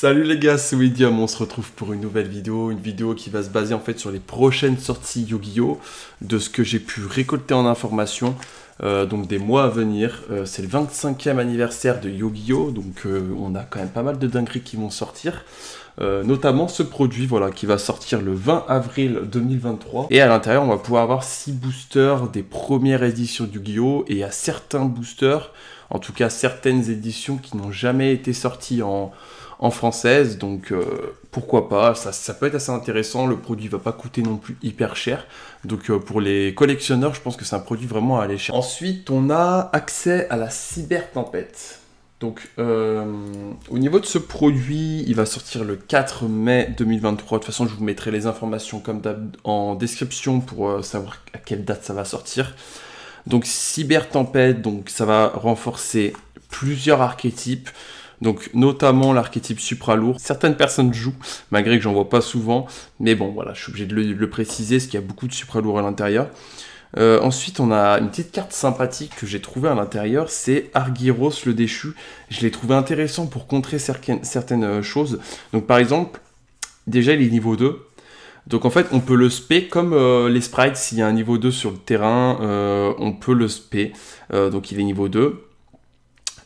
Salut les gars, c'est Widium, on se retrouve pour une nouvelle vidéo, qui va se baser en fait sur les prochaines sorties Yu-Gi-Oh! De ce que j'ai pu récolter en information, donc des mois à venir. C'est le 25e anniversaire de Yu-Gi-Oh! Donc on a quand même pas mal de dingueries qui vont sortir. Notamment ce produit voilà, qui va sortir le 20 avril 2023. Et à l'intérieur, on va pouvoir avoir 6 boosters des premières éditions du Yu-Gi-Oh! Et à certains boosters, en tout cas certaines éditions qui n'ont jamais été sorties en française, donc pourquoi pas, ça peut être assez intéressant, le produit va pas coûter non plus hyper cher, donc pour les collectionneurs, je pense que c'est un produit vraiment à aller chercher. Ensuite, on a accès à la Cybertempête. Donc au niveau de ce produit, il va sortir le 4 mai 2023, de toute façon je vous mettrai les informations comme d'hab en description pour savoir à quelle date ça va sortir. Donc Cybertempête, donc ça va renforcer plusieurs archétypes, donc notamment l'archétype supra-lourd. Certaines personnes jouent, malgré que j'en vois pas souvent, mais bon voilà, je suis obligé de le préciser, parce qu'il y a beaucoup de supra-lourd à l'intérieur. Ensuite, on a une petite carte sympathique que j'ai trouvée à l'intérieur, c'est Argyros le déchu. Je l'ai trouvé intéressant pour contrer certaines choses. Donc par exemple, déjà il est niveau 2. Donc en fait, on peut le spé comme les sprites, s'il y a un niveau 2 sur le terrain, on peut le spé. Donc il est niveau 2.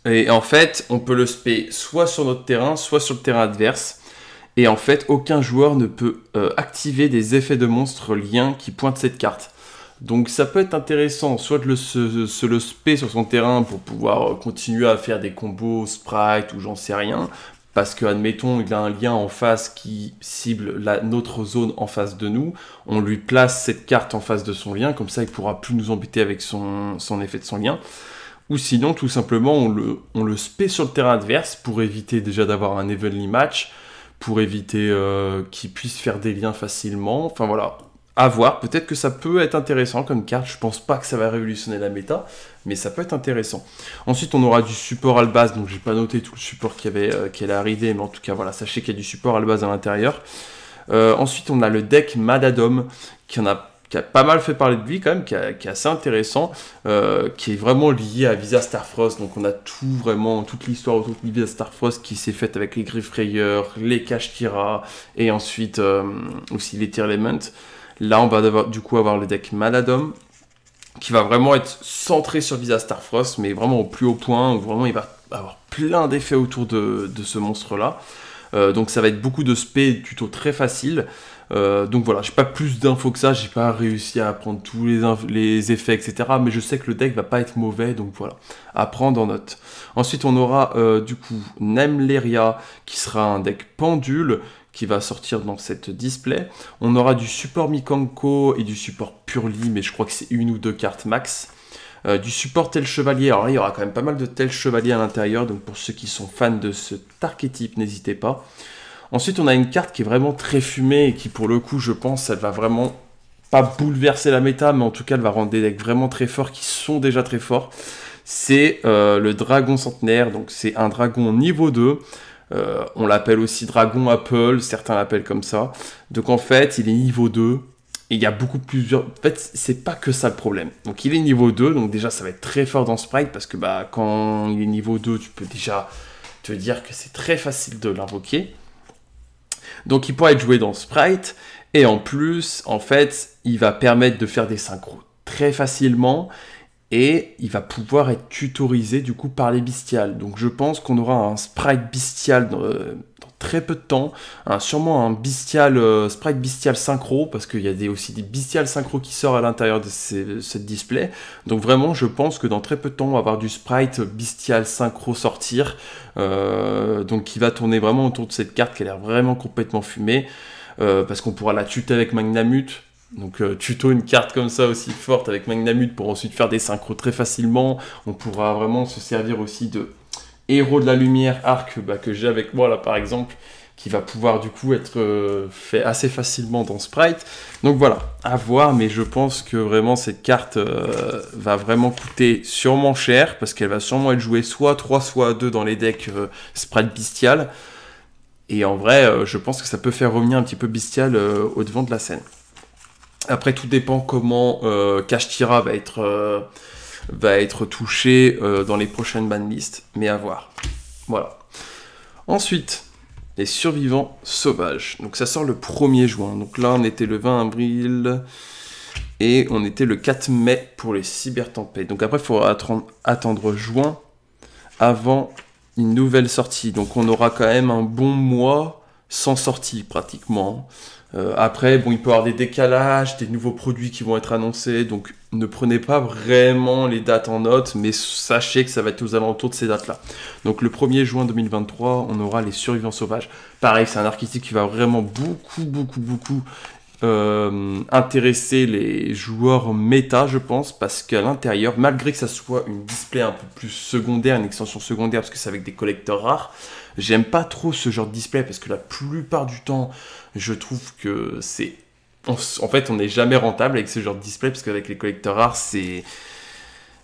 Et en fait, on peut le spé soit sur notre terrain, soit sur le terrain adverse. Et en fait, aucun joueur ne peut activer des effets de monstres liens qui pointent cette carte. Donc ça peut être intéressant, soit de se le spé sur son terrain pour pouvoir continuer à faire des combos sprite ou j'en sais rien. Parce que, admettons, il a un lien en face qui cible notre zone en face de nous. On lui place cette carte en face de son lien, comme ça il ne pourra plus nous embêter avec son effet de son lien. Ou sinon, tout simplement, on le spé sur le terrain adverse pour éviter déjà d'avoir un evenly match, pour éviter qu'il puisse faire des liens facilement. Enfin voilà, à voir. Peut-être que ça peut être intéressant comme carte. Je pense pas que ça va révolutionner la méta, mais ça peut être intéressant. Ensuite, on aura du support à la base. Donc, j'ai pas noté tout le support qui allait arriver, mais en tout cas, voilà, sachez qu'il y a du support à la base à l'intérieur. Ensuite, on a le deck Madadom qui a pas mal fait parler de lui quand même, qui est assez intéressant, qui est vraiment lié à Visa Starfrost. Donc on a toute l'histoire autour de Visa Starfrost qui s'est faite avec les Griffes Frayeurs, les Kashtira, et ensuite aussi les Tear Element. Là on va du coup avoir le deck Madadom, qui va vraiment être centré sur Visa Starfrost, mais vraiment au plus haut point, où vraiment il va avoir plein d'effets autour de ce monstre-là. Donc ça va être beaucoup de spé tuto très facile. Donc voilà, j'ai pas plus d'infos que ça, j'ai pas réussi à apprendre tous les effets, etc. Mais je sais que le deck va pas être mauvais, donc voilà, à prendre en note. Ensuite, on aura du coup Nemleria, qui sera un deck pendule, qui va sortir dans cette display. On aura du support Mikanko et du support Purli, mais je crois que c'est une ou deux cartes max. Du support tel chevalier, alors là il y aura quand même pas mal de tel chevalier à l'intérieur, donc pour ceux qui sont fans de cet archétype, n'hésitez pas. Ensuite on a une carte qui est vraiment très fumée et qui pour le coup je pense elle va vraiment pas bouleverser la méta, mais en tout cas elle va rendre des decks vraiment très forts qui sont déjà très forts. C'est le dragon centenaire, donc c'est un dragon niveau 2. On l'appelle aussi dragon Apple, certains l'appellent comme ça. Donc en fait il est niveau 2. Et il y a beaucoup plusieurs... En fait, c'est pas que ça le problème. Donc, il est niveau 2. Donc, déjà, ça va être très fort dans Sprite. Parce que bah, quand il est niveau 2, tu peux déjà te dire que c'est très facile de l'invoquer. Donc, il pourra être joué dans Sprite. Et en plus, en fait, il va permettre de faire des synchros très facilement. Et il va pouvoir être tutorisé, du coup, par les bestiales. Donc, je pense qu'on aura un Sprite bestial dans très peu de temps, sûrement un bestial, sprite bestial synchro, parce qu'il y a aussi des bestiales synchro qui sortent à l'intérieur de cette display. Donc vraiment, je pense que dans très peu de temps, on va avoir du sprite bestial synchro sortir, donc qui va tourner vraiment autour de cette carte qui a l'air vraiment complètement fumée, parce qu'on pourra la tuter avec Magnamut. Donc tuto une carte comme ça aussi forte avec Magnamut pour ensuite faire des synchros très facilement. On pourra vraiment se servir aussi de Héros de la Lumière Arc que j'ai avec moi là par exemple, qui va pouvoir du coup être fait assez facilement dans Sprite. Donc voilà, à voir, mais je pense que vraiment cette carte va vraiment coûter sûrement cher, parce qu'elle va sûrement être jouée soit 3 soit 2 dans les decks Sprite Bestial. Et en vrai, je pense que ça peut faire revenir un petit peu Bestial au devant de la scène. Après, tout dépend comment Kashtira va être touché dans les prochaines banlists, mais à voir. Voilà. Ensuite, les survivants sauvages. Donc ça sort le 1er juin. Donc là, on était le 20 avril et on était le 4 mai pour les cybertempêtes. Donc après, il faudra attendre juin avant une nouvelle sortie. Donc on aura quand même un bon mois sans sortie pratiquement. Après, bon, il peut y avoir des décalages, des nouveaux produits qui vont être annoncés, donc ne prenez pas vraiment les dates en note, mais sachez que ça va être aux alentours de ces dates-là. Donc le 1er juin 2023, on aura les survivants sauvages. Pareil, c'est un archétype qui va vraiment beaucoup intéresser les joueurs méta, je pense, parce qu'à l'intérieur, malgré que ça soit une display un peu plus secondaire, une extension secondaire, parce que c'est avec des collecteurs rares, j'aime pas trop ce genre de display, parce que la plupart du temps, je trouve que c'est... En fait, on n'est jamais rentable avec ce genre de display, parce qu'avec les collecteurs rares, c'est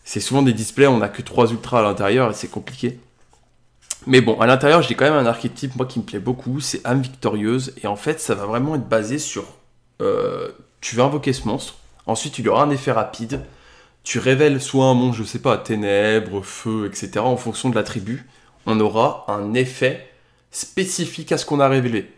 souvent des displays, on n'a que 3 ultras à l'intérieur, et c'est compliqué. Mais bon, à l'intérieur, j'ai quand même un archétype, moi, qui me plaît beaucoup, c'est âme victorieuse, et en fait, ça va vraiment être basé sur... tu vas invoquer ce monstre, ensuite il y aura un effet rapide, tu révèles soit un monstre, je sais pas, ténèbres, feu, etc. En fonction de l'attribut, on aura un effet spécifique à ce qu'on a révélé.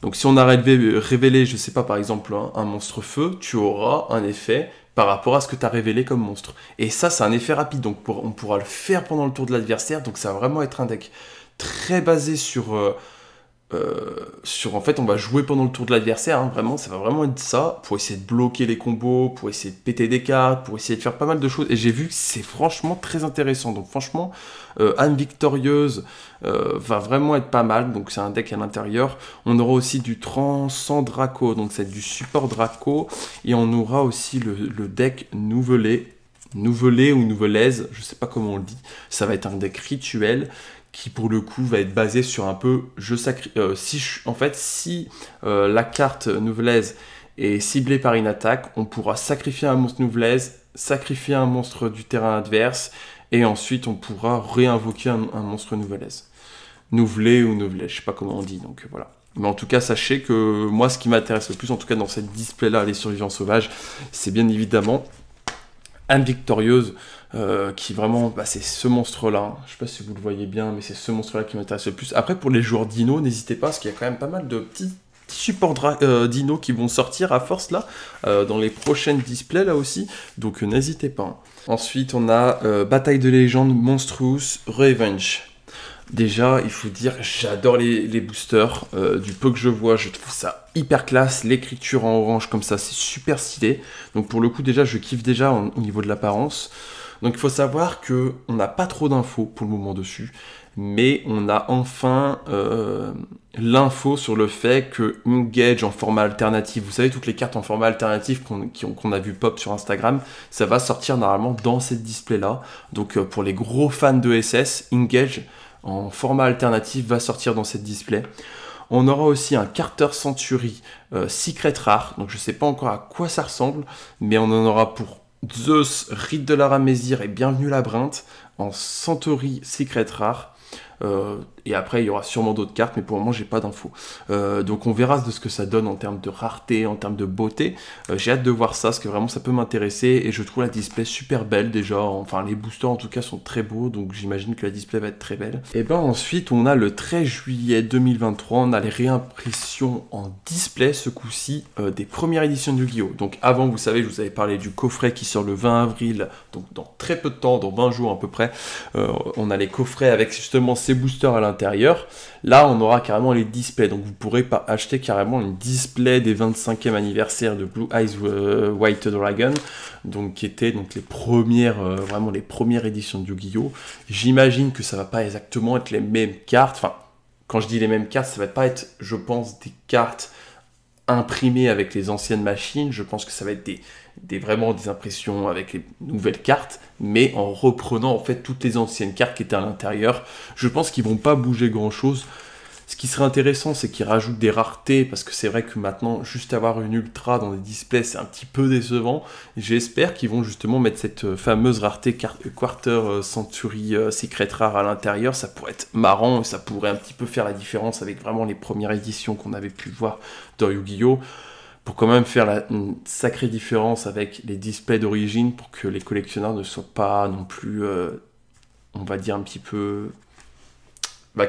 Donc si on a révélé, je sais pas, par exemple, un monstre feu, tu auras un effet par rapport à ce que tu as révélé comme monstre. Et ça, c'est un effet rapide, donc on pourra le faire pendant le tour de l'adversaire, donc ça va vraiment être un deck très basé sur en fait, on va jouer pendant le tour de l'adversaire, hein, vraiment, ça va vraiment être ça, pour essayer de bloquer les combos, pour essayer de péter des cartes, pour essayer de faire pas mal de choses, et j'ai vu que c'est franchement très intéressant, donc franchement, âme victorieuse va vraiment être pas mal, donc c'est un deck à l'intérieur. On aura aussi du Transcend Draco, donc c'est du support Draco, et on aura aussi le deck Nouvelé ou Nouvelaise, je sais pas comment on le dit, ça va être un deck rituel, qui pour le coup va être basé sur un peu si la carte Nouvelaise est ciblée par une attaque, on pourra sacrifier un monstre Nouvelaise, sacrifier un monstre du terrain adverse, et ensuite on pourra réinvoquer un monstre Nouvelaise. Nouvelé ou Nouvelaise, je sais pas comment on dit, donc voilà. Mais en tout cas, sachez que moi, ce qui m'intéresse le plus, en tout cas dans cette display-là, les survivants sauvages, c'est bien évidemment âme victorieuse, qui vraiment, c'est ce monstre-là. Je sais pas si vous le voyez bien, mais c'est ce monstre-là qui m'intéresse le plus. Après, pour les joueurs dino, n'hésitez pas, parce qu'il y a quand même pas mal de petits supports dino qui vont sortir à force là, dans les prochaines displays là aussi, donc n'hésitez pas. Ensuite, on a Bataille de légende Monstrous Revenge. Déjà, il faut dire, j'adore les boosters. Du peu que je vois, je trouve ça hyper classe. L'écriture en orange comme ça, c'est super stylé. Donc pour le coup, déjà, je kiffe déjà au niveau de l'apparence. Donc il faut savoir que on n'a pas trop d'infos pour le moment dessus. Mais on a enfin l'info sur le fait que Engage en format alternatif, vous savez, toutes les cartes en format alternatif qu'on a vu pop sur Instagram, ça va sortir normalement dans cette display-là. Donc pour les gros fans de SS, Engage en format alternatif va sortir dans cette display. On aura aussi un Carter Century Secret Rare, donc je ne sais pas encore à quoi ça ressemble, mais on en aura pour Zeus, Rite de la Ramésir et Bienvenue Labyrinthe en Centauri Secret Rare. Et après il y aura sûrement d'autres cartes, mais pour le moment j'ai pas d'infos. Donc on verra de ce que ça donne en termes de rareté, en termes de beauté. J'ai hâte de voir ça, parce que vraiment ça peut m'intéresser, et je trouve la display super belle déjà. Enfin les boosters en tout cas sont très beaux, donc j'imagine que la display va être très belle. Et ben ensuite on a le 13 juillet 2023, on a les réimpressions en display ce coup-ci des premières éditions de Yu-Gi-Oh! Donc avant, vous savez, je vous avais parlé du coffret qui sort le 20 avril, donc dans très peu de temps, dans 20 jours à peu près, on a les coffrets avec justement ces boosters à l'intérieur. Là on aura carrément les displays, donc vous pourrez acheter carrément une display des 25e anniversaire de Blue Eyes White Dragon, donc qui étaient donc les premières vraiment les premières éditions de Yu-Gi-Oh! J'imagine que ça va pas exactement être les mêmes cartes, enfin quand je dis les mêmes cartes, ça va pas être, je pense, des cartes imprimées avec les anciennes machines. Je pense que ça va être vraiment des impressions avec les nouvelles cartes, mais en reprenant en fait toutes les anciennes cartes qui étaient à l'intérieur. Je pense qu'ils vont pas bouger grand chose. Ce qui serait intéressant, c'est qu'ils rajoutent des raretés, parce que c'est vrai que maintenant, juste avoir une ultra dans des displays, c'est un petit peu décevant. J'espère qu'ils vont justement mettre cette fameuse rareté Quarter Century Secret Rare à l'intérieur. Ça pourrait être marrant, et ça pourrait un petit peu faire la différence avec vraiment les premières éditions qu'on avait pu voir dans Yu-Gi-Oh! Pour quand même faire une sacrée différence avec les displays d'origine, pour que les collectionneurs ne soient pas non plus, on va dire, un petit peu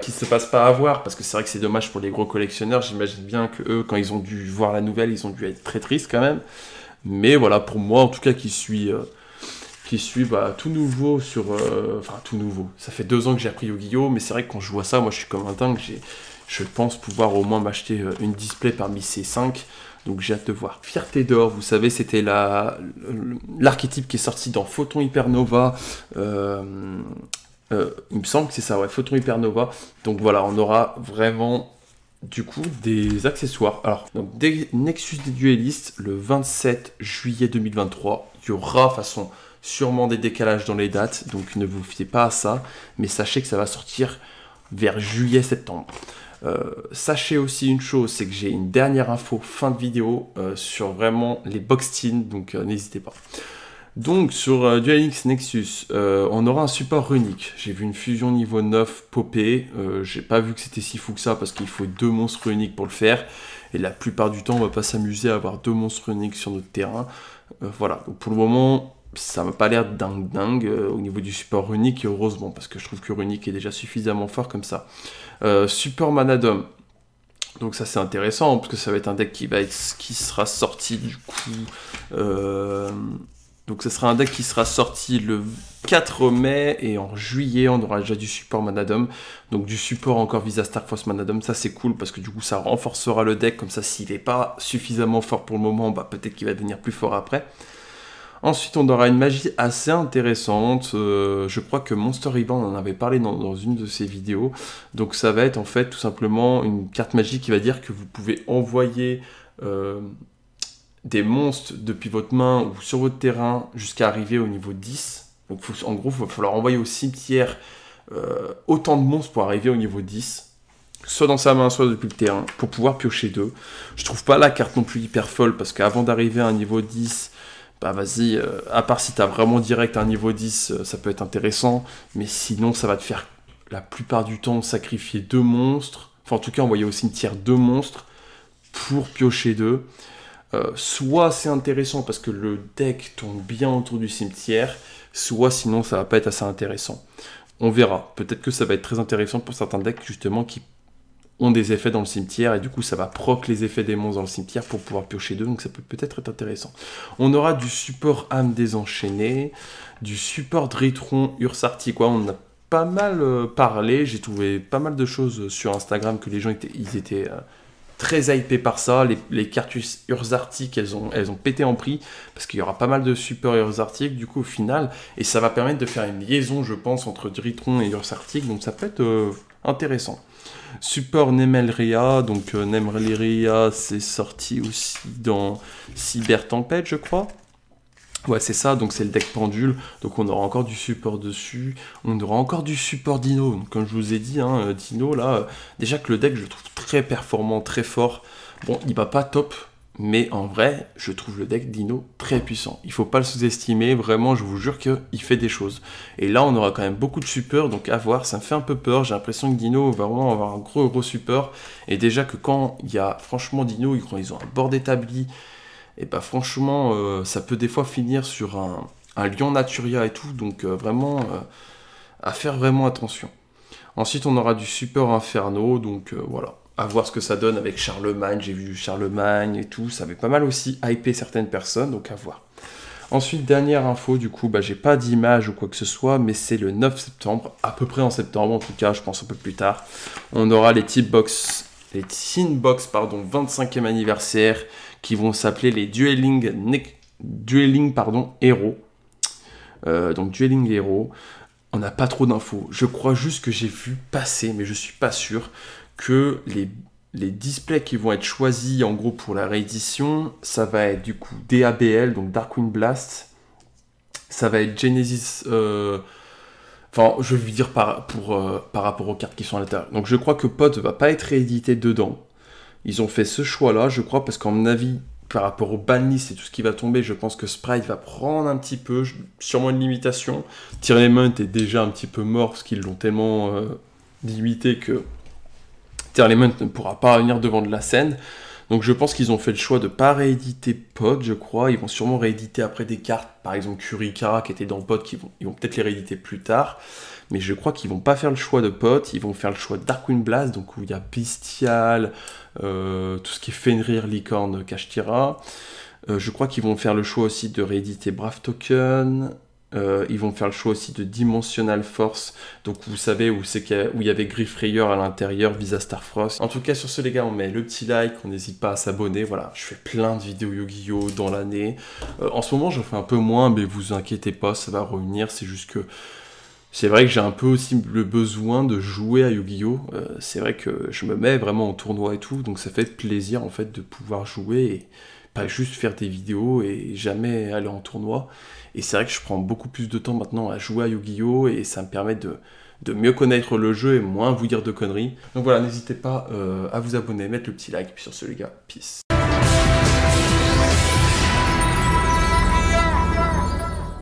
qui se passe pas à voir, parce que c'est vrai que c'est dommage pour les gros collectionneurs. J'imagine bien que eux, quand ils ont dû voir la nouvelle, ils ont dû être très tristes quand même. Mais voilà, pour moi, en tout cas, qui suis tout nouveau sur... Enfin, tout nouveau. Ça fait 2 ans que j'ai appris Yu-Gi-Oh! Mais c'est vrai que quand je vois ça, moi, je suis comme un dingue. Je pense pouvoir au moins m'acheter une display parmi ces 5. Donc j'ai hâte de voir. Fierté d'or, vous savez, c'était l'archétype qui est sorti dans Photon Hypernova. Il me semble que c'est ça, ouais, Photon Hypernova. Donc voilà, on aura vraiment du coup des accessoires. Alors, donc, des Nexus des duellistes, le 27 juillet 2023. Il y aura, de façon, sûrement des décalages dans les dates. Donc ne vous fiez pas à ça. Mais sachez que ça va sortir vers juillet-septembre. Sachez aussi une chose, c'est que j'ai une dernière info fin de vidéo sur vraiment les box-tins, donc n'hésitez pas. Donc sur Duel Links Nexus, on aura un support runique. J'ai vu une fusion niveau 9 popper, j'ai pas vu que c'était si fou que ça parce qu'il faut 2 monstres runiques pour le faire. Et la plupart du temps, on va pas s'amuser à avoir 2 monstres runiques sur notre terrain. Voilà, donc pour le moment, ça m'a pas l'air dingue au niveau du support runique, et heureusement, parce que je trouve que runique est déjà suffisamment fort comme ça. Support Manadom. Donc ça c'est intéressant, parce que ça va être un deck qui sera sorti du coup... donc ce sera un deck qui sera sorti le 4 mai, et en juillet on aura déjà du support Manadom. Donc du support encore Visa Star Force Manadom, ça c'est cool, parce que du coup ça renforcera le deck, comme ça s'il n'est pas suffisamment fort pour le moment, bah, peut-être qu'il va devenir plus fort après. Ensuite, on aura une magie assez intéressante. Je crois que Monster Ribbon en avait parlé dans une de ses vidéos. Donc ça va être en fait tout simplement une carte magique qui va dire que vous pouvez envoyer des monstres depuis votre main ou sur votre terrain jusqu'à arriver au niveau 10. Donc en gros, il va falloir envoyer au cimetière autant de monstres pour arriver au niveau 10. Soit dans sa main, soit depuis le terrain, pour pouvoir piocher 2. Je trouve pas la carte non plus hyper folle, parce qu'avant d'arriver à un niveau 10... bah vas-y, à part si t'as vraiment direct un niveau 10, ça peut être intéressant, mais sinon ça va te faire la plupart du temps sacrifier 2 monstres, enfin en tout cas envoyer au cimetière 2 monstres pour piocher 2. Soit c'est intéressant parce que le deck tombe bien autour du cimetière, soit sinon ça va pas être assez intéressant. On verra, peut-être que ça va être très intéressant pour certains decks justement qui ont des effets dans le cimetière, et du coup ça va proc les effets des monstres dans le cimetière pour pouvoir piocher 2, donc ça peut peut-être être intéressant. On aura du support âme désenchaînée, du support Dritron Ursartic, quoi. On a pas mal parlé, j'ai trouvé pas mal de choses sur Instagram que les gens étaient très hypés par ça. Les cartes Ursartic, elles ont pété en prix, parce qu'il y aura pas mal de support Ursartic du coup au final, et ça va permettre de faire une liaison je pense entre Dritron et Ursartic, donc ça peut être intéressant. Support Nemelria, donc Nemelria c'est sorti aussi dans Cyber Tempête je crois. Ouais c'est ça, donc c'est le deck pendule, donc on aura encore du support dessus, on aura encore du support Dino, donc, comme je vous ai dit, hein, Dino là, déjà que le deck je le trouve très performant, très fort, bon il va pas top, mais en vrai, je trouve le deck Dino très puissant. Il faut pas le sous-estimer, vraiment, je vous jure qu'il fait des choses. Et là, on aura quand même beaucoup de support, donc à voir, ça me fait un peu peur. J'ai l'impression que Dino va vraiment avoir un gros support. Et déjà que quand il y a, franchement, Dino, quand ils ont un board établi, et bah franchement, ça peut des fois finir sur un Lion Naturia et tout, donc vraiment, à faire vraiment attention. Ensuite, on aura du support Inferno, donc voilà. À voir ce que ça donne avec Charlemagne, j'ai vu Charlemagne et tout, ça avait pas mal aussi hypé certaines personnes, donc à voir. Ensuite, dernière info, du coup, j'ai pas d'image ou quoi que ce soit, mais c'est le 9 septembre, à peu près en septembre, en tout cas, je pense un peu plus tard, on aura les Tinbox 25e anniversaire, qui vont s'appeler les Dueling Hero. Donc Dueling Hero, on n'a pas trop d'infos, je crois juste que j'ai vu passer, mais je suis pas sûr, que les displays qui vont être choisis en gros pour la réédition, ça va être du coup DABL, donc Darkwing Blast, ça va être Genesis, enfin je vais dire par rapport aux cartes qui sont à l'intérieur. Donc je crois que Pot va pas être réédité dedans. Ils ont fait ce choix là, je crois, parce qu'en mon avis, par rapport au banlist et tout ce qui va tomber, je pense que Sprite va prendre un petit peu, sûrement une limitation. Tyrannement est déjà un petit peu mort, parce qu'ils l'ont tellement limité que Tyrannement ne pourra pas venir devant de la scène. Donc je pense qu'ils ont fait le choix de pas rééditer Pod, je crois. Ils vont sûrement rééditer après des cartes, par exemple Kurikara qui était dans Pod, ils vont peut-être les rééditer plus tard. Mais je crois qu'ils vont pas faire le choix de Pod, ils vont faire le choix de Darkwing Blast, donc où il y a Bestial, tout ce qui est Fenrir, Licorne, Kashtira. Je crois qu'ils vont faire le choix aussi de rééditer Brave Token. Ils vont faire le choix aussi de Dimensional Force, donc vous savez où il y avait Griffrayer à l'intérieur, Visa Starfrost. En tout cas sur ce les gars, on met le petit like, on n'hésite pas à s'abonner, voilà, je fais plein de vidéos Yu-Gi-Oh dans l'année. En ce moment j'en fais un peu moins, mais vous inquiétez pas, ça va revenir, c'est juste que c'est vrai que j'ai un peu aussi le besoin de jouer à Yu-Gi-Oh! C'est vrai que je me mets vraiment en tournoi et tout, donc ça fait plaisir en fait de pouvoir jouer et pas juste faire des vidéos et jamais aller en tournoi. Et c'est vrai que je prends beaucoup plus de temps maintenant à jouer à Yu-Gi-Oh! Et ça me permet de mieux connaître le jeu et moins vous dire de conneries. Donc voilà, n'hésitez pas à vous abonner, mettre le petit like, et puis sur ce les gars, peace.